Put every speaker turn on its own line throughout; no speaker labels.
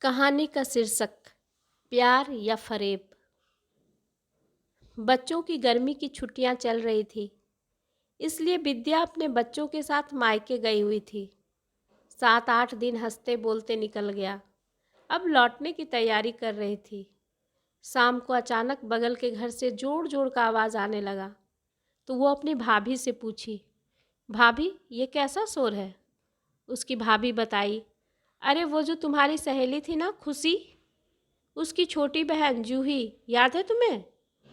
कहानी का शीर्षक प्यार या फरेब। बच्चों की गर्मी की छुट्टियां चल रही थी, इसलिए विद्या अपने बच्चों के साथ मायके गई हुई थी। 7-8 दिन हंसते बोलते निकल गया। अब लौटने की तैयारी कर रही थी। शाम को अचानक बगल के घर से जोर जोर का आवाज़ आने लगा, तो वो अपनी भाभी से पूछी, भाभी ये कैसा शोर है? उसकी भाभी बताई, अरे वो जो तुम्हारी सहेली थी ना खुशी, उसकी छोटी बहन जूही, याद है तुम्हें?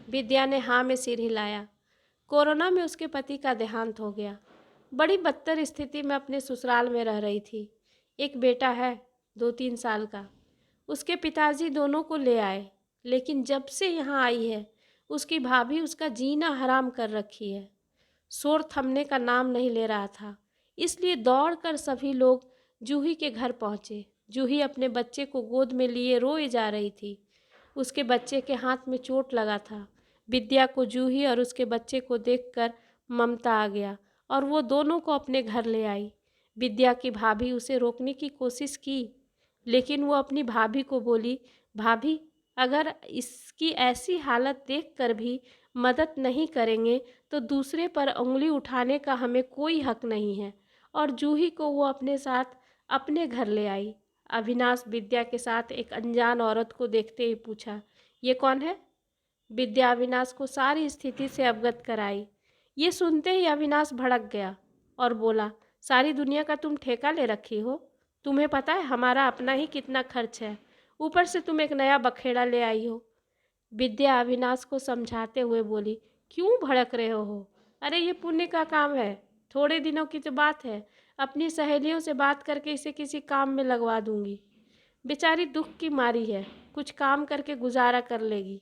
विद्या ने हाँ में सिर हिलाया। कोरोना में उसके पति का देहांत हो गया। बड़ी बदतर स्थिति में अपने ससुराल में रह रही थी। एक बेटा है 2-3 साल का। उसके पिताजी दोनों को ले आए, लेकिन जब से यहाँ आई है उसकी भाभी उसका जीना हराम कर रखी है। शोर थमने का नाम नहीं ले रहा था, इसलिए दौड़कर सभी लोग जूही के घर पहुँचे। जूही अपने बच्चे को गोद में लिए रोए जा रही थी। उसके बच्चे के हाथ में चोट लगा था। विद्या को जूही और उसके बच्चे को देखकर ममता आ गया और वो दोनों को अपने घर ले आई। विद्या की भाभी उसे रोकने की कोशिश की, लेकिन वो अपनी भाभी को बोली, भाभी अगर इसकी ऐसी हालत देखकर भी मदद नहीं करेंगे तो दूसरे पर उंगली उठाने का हमें कोई हक नहीं है। और जूही को वो अपने साथ अपने घर ले आई। अविनाश विद्या के साथ एक अनजान औरत को देखते ही पूछा, ये कौन है? विद्या अविनाश को सारी स्थिति से अवगत कराई। ये सुनते ही अविनाश भड़क गया और बोला, सारी दुनिया का तुम ठेका ले रखी हो? तुम्हें पता है हमारा अपना ही कितना खर्च है, ऊपर से तुम एक नया बखेड़ा ले आई हो। विद्या अविनाश को समझाते हुए बोली, क्यों भड़क रहे हो? अरे ये पुण्य का काम है, थोड़े दिनों की तो बात है, अपनी सहेलियों से बात करके इसे किसी काम में लगवा दूंगी। बेचारी दुख की मारी है, कुछ काम करके गुजारा कर लेगी।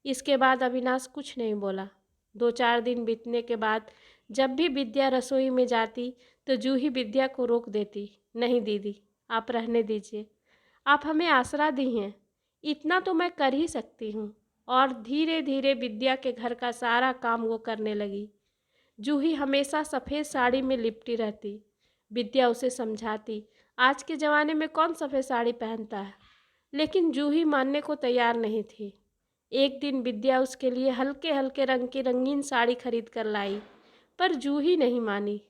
इसके बाद अविनाश कुछ नहीं बोला। 2-4 दिन बीतने के बाद जब भी विद्या रसोई में जाती तो जूही विद्या को रोक देती, नहीं दीदी आप रहने दीजिए, आप हमें आसरा दी हैं, इतना तो मैं कर ही सकती हूँ। और धीरे धीरे विद्या के घर का सारा काम वो करने लगी। जूही हमेशा सफ़ेद साड़ी में लिपटी रहती। विद्या उसे समझाती, आज के ज़माने में कौन सफ़ेद साड़ी पहनता है, लेकिन जूही मानने को तैयार नहीं थी। एक दिन विद्या उसके लिए हल्के हल्के रंग की रंगीन साड़ी खरीद कर लाई, पर जूही नहीं मानी।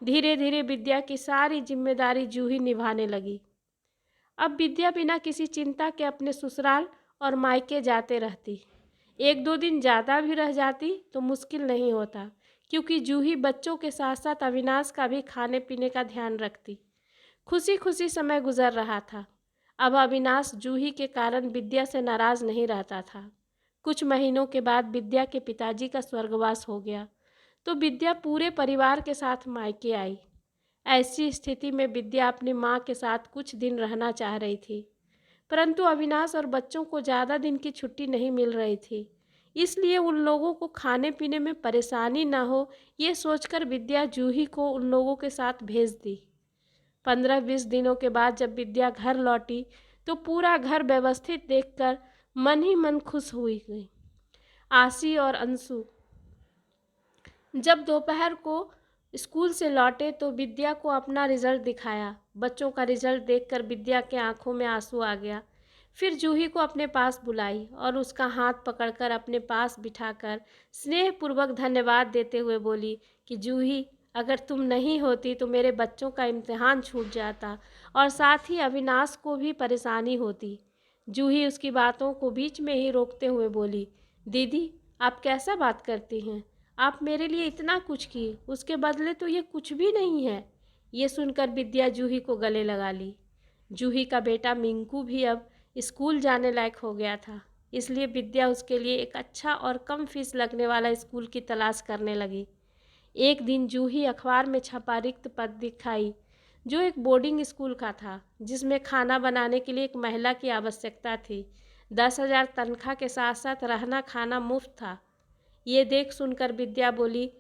धीरे धीरे विद्या की सारी जिम्मेदारी जूही निभाने लगी। अब विद्या बिना किसी चिंता के अपने ससुराल और मायके जाते रहती। 1-2 दिन ज़्यादा भी रह जाती तो मुश्किल नहीं होता, क्योंकि जूही बच्चों के साथ साथ अविनाश का भी खाने पीने का ध्यान रखती। खुशी खुशी समय गुजर रहा था। अब अविनाश जूही के कारण विद्या से नाराज़ नहीं रहता था। कुछ महीनों के बाद विद्या के पिताजी का स्वर्गवास हो गया, तो विद्या पूरे परिवार के साथ मायके आई। ऐसी स्थिति में विद्या अपनी माँ के साथ कुछ दिन रहना चाह रही थी, परंतु अविनाश और बच्चों को ज़्यादा दिन की छुट्टी नहीं मिल रही थी, इसलिए उन लोगों को खाने पीने में परेशानी ना हो, ये सोचकर विद्या जूही को उन लोगों के साथ भेज दी। 15-20 दिनों के बाद जब विद्या घर लौटी तो पूरा घर व्यवस्थित देखकर मन ही मन खुश हुई गई। आशी और अंशु जब दोपहर को स्कूल से लौटे तो विद्या को अपना रिजल्ट दिखाया। बच्चों का रिजल्ट देखकर विद्या के आंखों में आंसू आ गया। फिर जूही को अपने पास बुलाई और उसका हाथ पकड़कर अपने पास बिठाकर स्नेहपूर्वक धन्यवाद देते हुए बोली कि जूही, अगर तुम नहीं होती तो मेरे बच्चों का इम्तिहान छूट जाता और साथ ही अविनाश को भी परेशानी होती। जूही उसकी बातों को बीच में ही रोकते हुए बोली, दीदी आप कैसा बात करती हैं? आप मेरे लिए इतना कुछ की, उसके बदले तो ये कुछ भी नहीं है। ये सुनकर विद्या जूही को गले लगा ली। जूही का बेटा मिंकू भी अब स्कूल जाने लायक हो गया था, इसलिए विद्या उसके लिए एक अच्छा और कम फीस लगने वाला स्कूल की तलाश करने लगी। एक दिन जूही अखबार में छपा रिक्त पद दिखाई, जो एक बोर्डिंग स्कूल का था, जिसमें खाना बनाने के लिए एक महिला की आवश्यकता थी। 10,000 तनख्वाह के साथ साथ रहना खाना मुफ्त था। ये देख सुनकर विद्या बोली,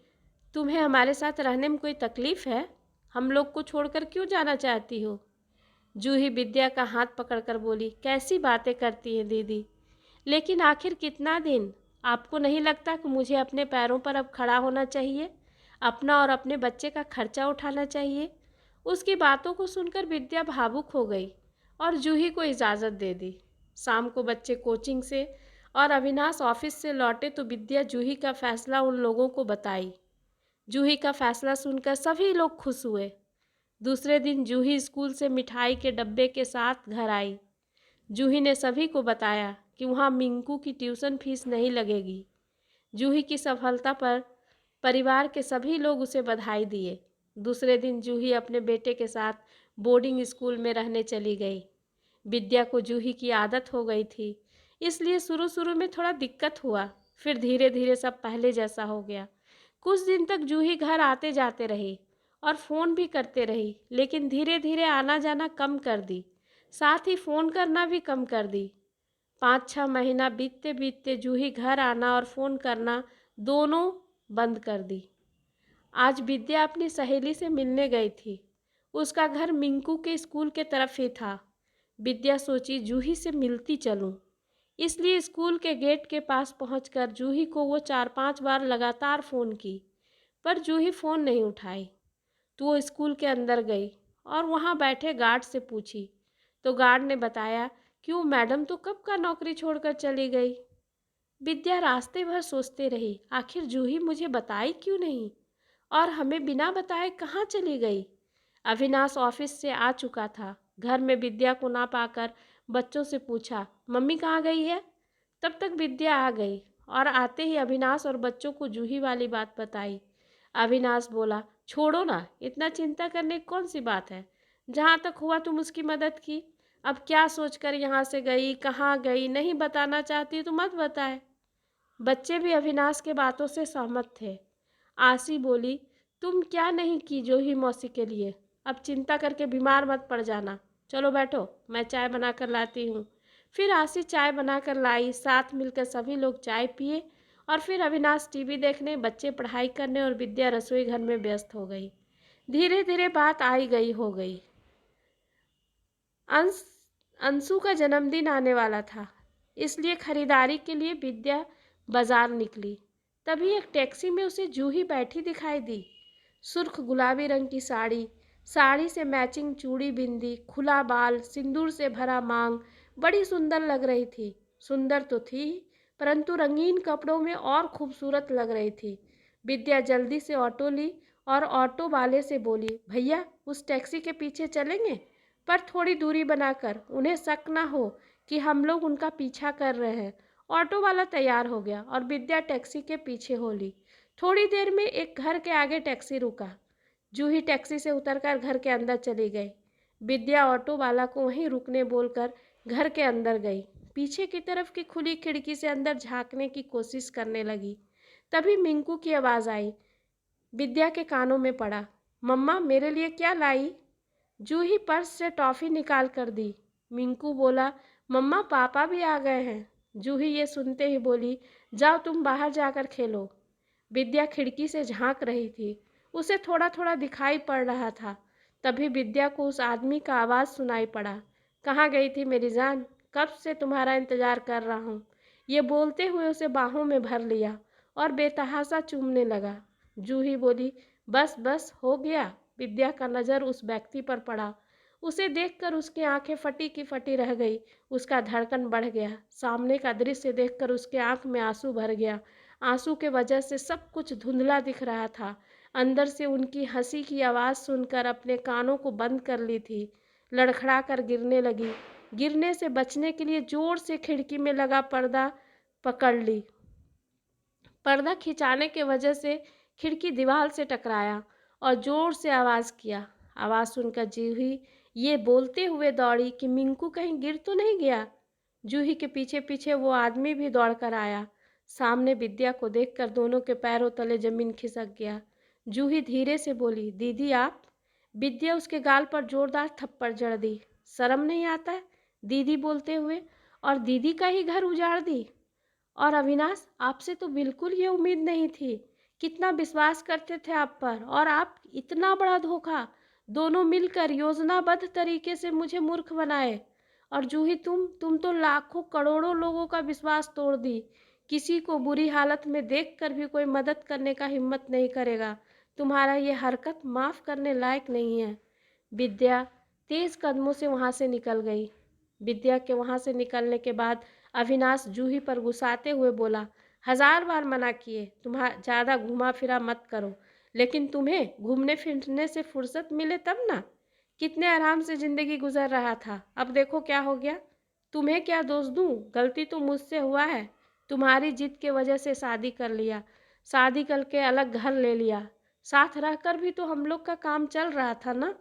तुम्हें हमारे साथ रहने में कोई तकलीफ़ है? हम लोग को छोड़कर क्यों जाना चाहती हो? जूही विद्या का हाथ पकड़कर बोली, कैसी बातें करती हैं दीदी, लेकिन आखिर कितना दिन? आपको नहीं लगता कि मुझे अपने पैरों पर अब खड़ा होना चाहिए, अपना और अपने बच्चे का खर्चा उठाना चाहिए? उसकी बातों को सुनकर विद्या भावुक हो गई और जूही को इजाज़त दे दी। शाम को बच्चे कोचिंग से और अविनाश ऑफिस से लौटे तो विद्या जूही का फैसला उन लोगों को बताई। जूही का फैसला सुनकर सभी लोग खुश हुए। दूसरे दिन जूही स्कूल से मिठाई के डब्बे के साथ घर आई। जूही ने सभी को बताया कि वहाँ मिंकू की ट्यूशन फीस नहीं लगेगी। जूही की सफलता पर परिवार के सभी लोग उसे बधाई दिए। दूसरे दिन जूही अपने बेटे के साथ बोर्डिंग स्कूल में रहने चली गई। विद्या को जूही की आदत हो गई थी, इसलिए शुरू शुरू में थोड़ा दिक्कत हुआ। फिर धीरे धीरे सब पहले जैसा हो गया। कुछ दिन तक जूही घर आते जाते रही और फ़ोन भी करते रही, लेकिन धीरे धीरे आना जाना कम कर दी, साथ ही फ़ोन करना भी कम कर दी। 5-6 महीना बीतते बीतते जूही घर आना और फ़ोन करना दोनों बंद कर दी। आज विद्या अपनी सहेली से मिलने गई थी। उसका घर मिंकू के स्कूल के तरफ ही था। विद्या सोची जूही से मिलती चलूं, इसलिए स्कूल के गेट के पास पहुंचकर जूही को वो 4-5 बार लगातार फ़ोन की, पर जूही फ़ोन नहीं उठाई। तो वो स्कूल के अंदर गई और वहाँ बैठे गार्ड से पूछी, तो गार्ड ने बताया कि वो मैडम तो कब का नौकरी छोड़कर चली गई। विद्या रास्ते भर सोचते रही, आखिर जूही मुझे बताई क्यों नहीं और हमें बिना बताए कहाँ चली गई। अविनाश ऑफिस से आ चुका था। घर में विद्या को ना पाकर बच्चों से पूछा, मम्मी कहाँ गई है। तब तक विद्या आ गई और आते ही अविनाश और बच्चों को जूही वाली बात बताई। अविनाश बोला, छोड़ो ना, इतना चिंता करने की कौन सी बात है। जहाँ तक हुआ तुम उसकी मदद की। अब क्या सोचकर यहाँ से गई, कहाँ गई, नहीं बताना चाहती तो मत बताए। बच्चे भी अविनाश के बातों से सहमत थे। आशी बोली, तुम क्या नहीं की जूही मौसी के लिए। अब चिंता करके बीमार मत पड़ जाना। चलो बैठो, मैं चाय बनाकर लाती हूँ। फिर आशी चाय बनाकर लाई। साथ मिलकर सभी लोग चाय पिए और फिर अविनाश टीवी देखने, बच्चे पढ़ाई करने और विद्या रसोई घर में व्यस्त हो गई। धीरे धीरे बात आई गई हो गई। अंश अंशु का जन्मदिन आने वाला था, इसलिए खरीदारी के लिए विद्या बाजार निकली। तभी एक टैक्सी में उसे जूही बैठी दिखाई दी। सुर्ख गुलाबी रंग की साड़ी, साड़ी से मैचिंग चूड़ी बिंदी, खुला बाल, सिंदूर से भरा मांग, बड़ी सुंदर लग रही थी। सुंदर तो थी, परंतु रंगीन कपड़ों में और खूबसूरत लग रही थी। विद्या जल्दी से ऑटो ली और ऑटो वाले से बोली, भैया उस टैक्सी के पीछे चलेंगे, पर थोड़ी दूरी बनाकर, उन्हें शक ना हो कि हम लोग उनका पीछा कर रहे हैं। ऑटो वाला तैयार हो गया और विद्या टैक्सी के पीछे हो ली। थोड़ी देर में एक घर के आगे टैक्सी रुका। जूही टैक्सी से उतरकर घर के अंदर चली गई। विद्या ऑटो वाला को वहीं रुकने बोलकर घर के अंदर गई। पीछे की तरफ की खुली खिड़की से अंदर झांकने की कोशिश करने लगी। तभी मिंकू की आवाज़ आई। विद्या के कानों में पड़ा, मम्मा मेरे लिए क्या लाई। जूही पर्स से टॉफ़ी निकाल कर दी। मिंकू बोला, मम्मा पापा भी आ गए हैं। जूही ये सुनते ही बोली, जाओ तुम बाहर जाकर खेलो। विद्या खिड़की से झांक रही थी। उसे थोड़ा थोड़ा दिखाई पड़ रहा था। तभी विद्या को उस आदमी का आवाज़ सुनाई पड़ा, कहाँ गई थी मेरी जान, कब से तुम्हारा इंतज़ार कर रहा हूँ। ये बोलते हुए उसे बाहों में भर लिया और बेतहासा चूमने लगा। जूही बोली, बस बस हो गया। विद्या का नज़र उस व्यक्ति पर पड़ा। उसे देखकर उसकी आंखें फटी की फटी रह गई। उसका धड़कन बढ़ गया। सामने का दृश्य देखकर उसके आंख में आंसू भर गया। आंसू के वजह से सब कुछ धुंधला दिख रहा था। अंदर से उनकी हंसी की आवाज़ सुनकर अपने कानों को बंद कर ली थी। लड़खड़ा कर गिरने लगी। गिरने से बचने के लिए जोर से खिड़की में लगा पर्दा पकड़ ली। पर्दा खिंचाने के वजह से खिड़की दीवार से टकराया और जोर से आवाज़ किया। आवाज़ सुनकर जूही ये बोलते हुए दौड़ी कि मिंकू कहीं गिर तो नहीं गया। जूही के पीछे पीछे वो आदमी भी दौड़ कर आया। सामने विद्या को देखकर दोनों के पैरों तले जमीन खिसक गया। जूही धीरे से बोली, दीदी आप। विद्या उसके गाल पर जोरदार थप्पड़ जड़ दी। शर्म नहीं आता है, दीदी बोलते हुए, और दीदी का ही घर उजाड़ दी। और अविनाश, आपसे तो बिल्कुल ये उम्मीद नहीं थी। कितना विश्वास करते थे आप पर, और आप इतना बड़ा धोखा। दोनों मिलकर योजनाबद्ध तरीके से मुझे मूर्ख बनाए। और जूही तुम तो लाखों करोड़ों लोगों का विश्वास तोड़ दी। किसी को बुरी हालत में देखकर भी कोई मदद करने का हिम्मत नहीं करेगा। तुम्हारा ये हरकत माफ़ करने लायक नहीं है। विद्या तेज कदमों से वहाँ से निकल गई। विद्या के वहाँ से निकलने के बाद अविनाश जूही पर गुस्साते हुए बोला, 1000 बार मना किए, तुम्हारा ज़्यादा घुमा फिरा मत करो, लेकिन तुम्हें घूमने फिरने से फुर्सत मिले तब ना। कितने आराम से ज़िंदगी गुजर रहा था, अब देखो क्या हो गया। तुम्हें क्या दोष दूँ, गलती तो मुझसे हुआ है। तुम्हारी जिद के वजह से शादी कर लिया, शादी करके अलग घर ले लिया, साथ रहकर भी तो हम लोग का काम चल रहा था ना।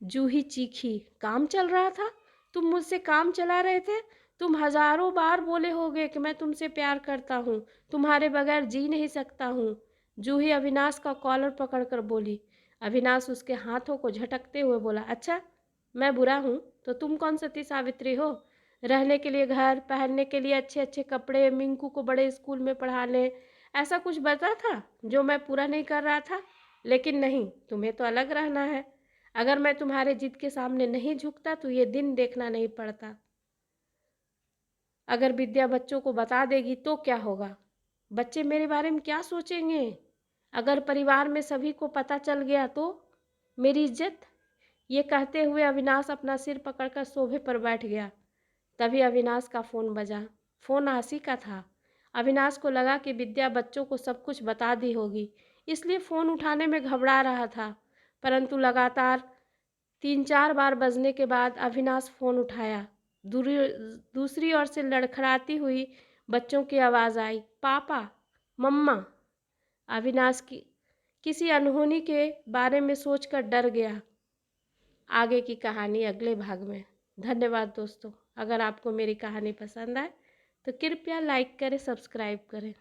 जूही चीखी, काम चल रहा था? तुम मुझसे काम चला रहे थे? तुम हजारों बार बोले होगे कि मैं तुमसे प्यार करता हूँ, तुम्हारे बगैर जी नहीं सकता हूँ। जूही अविनाश का कॉलर पकड़कर बोली। अविनाश उसके हाथों को झटकते हुए बोला, अच्छा मैं बुरा हूँ तो तुम कौन सती सावित्री हो? रहने के लिए घर, पहनने के लिए अच्छे अच्छे कपड़े, मिंकू को बड़े स्कूल में पढ़ाने, ऐसा कुछ बता था जो मैं पूरा नहीं कर रहा था? लेकिन नहीं, तुम्हें तो अलग रहना है। अगर मैं तुम्हारे जिद के सामने नहीं झुकता तो ये दिन देखना नहीं पड़ता। अगर विद्या बच्चों को बता देगी तो क्या होगा? बच्चे मेरे बारे में क्या सोचेंगे? अगर परिवार में सभी को पता चल गया तो मेरी इज्जत? ये कहते हुए अविनाश अपना सिर पकड़कर सोफे पर बैठ गया। तभी अविनाश का फ़ोन बजा। फ़ोन आशी का था। अविनाश को लगा कि विद्या बच्चों को सब कुछ बता दी होगी, इसलिए फ़ोन उठाने में घबरा रहा था। परंतु लगातार 3-4 बार बजने के बाद अविनाश फ़ोन उठाया। दूरी दूसरी ओर से लड़खड़ाती हुई बच्चों की आवाज़ आई, पापा, मम्मा। अविनाश की किसी अनहोनी के बारे में सोचकर डर गया। आगे की कहानी अगले भाग में। धन्यवाद दोस्तों। अगर आपको मेरी कहानी पसंद आए तो कृपया लाइक करें, सब्सक्राइब करें।